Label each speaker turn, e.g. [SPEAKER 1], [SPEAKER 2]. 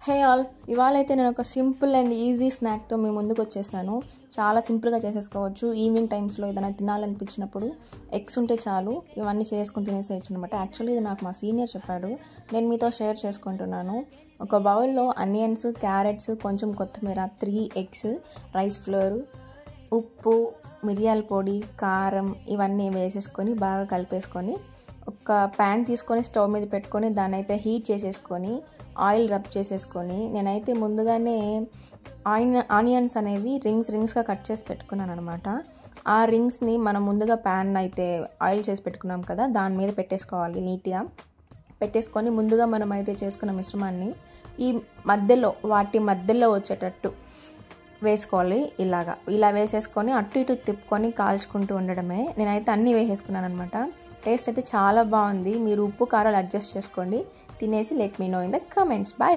[SPEAKER 1] Hey all, ఇవాళైతే నేను ఒక simple and easy స్నాక్తో మీ ముందుకు వచ్చేసాను. చాలా సింపుల్గా చేసేసుకోవచ్చు. ఈవినింగ్ టైమ్స్లో ఏదైనా తినాలనిపించినప్పుడు ఎగ్స్ ఉంటే చాలు, ఇవన్నీ చేసుకుని తినేసేయచ్చు అనమాట. యాక్చువల్లీ ఇది నాకు మా సీనియర్ చెప్పాడు, నేను మీతో షేర్ చేసుకుంటున్నాను. ఒక బౌల్లో ఆనియన్స్, క్యారెట్స్, కొంచెం కొత్తిమీర, 3 ఎగ్స్, రైస్ ఫ్లోర్, ఉప్పు, మిరియాల పొడి, కారం ఇవన్నీ వేసేసుకొని బాగా కలిపేసుకొని ఒక ప్యాన్ తీసుకొని స్టవ్ మీద పెట్టుకొని దాన్ని అయితే హీట్ చేసేసుకొని ఆయిల్ రబ్ చేసేసుకొని, నేనైతే ముందుగానే ఆనియన్స్ అనేవి రింగ్స్గా కట్ చేసి పెట్టుకున్నాను అనమాట. ఆ రింగ్స్ని మనం ముందుగా ప్యాన్ అయితే ఆయిల్ చేసి పెట్టుకున్నాం కదా, దాని మీద పెట్టేసుకోవాలి. నీట్గా పెట్టేసుకొని ముందుగా మనం అయితే చేసుకున్న మిశ్రమాన్ని ఈ వాటి మధ్యలో వచ్చేటట్టు వేసుకోవాలి. ఇలా వేసేసుకొని అటు ఇటు తిప్పుకొని కాల్చుకుంటూ ఉండడమే. నేనైతే అన్నీ వేసేసుకున్నాను అనమాట. టేస్ట్ అయితే చాలా బాగుంది. మీరు ఉప్పు కారాలు అడ్జస్ట్ చేసుకోండి, తినేసి let me know in the comments. Bye.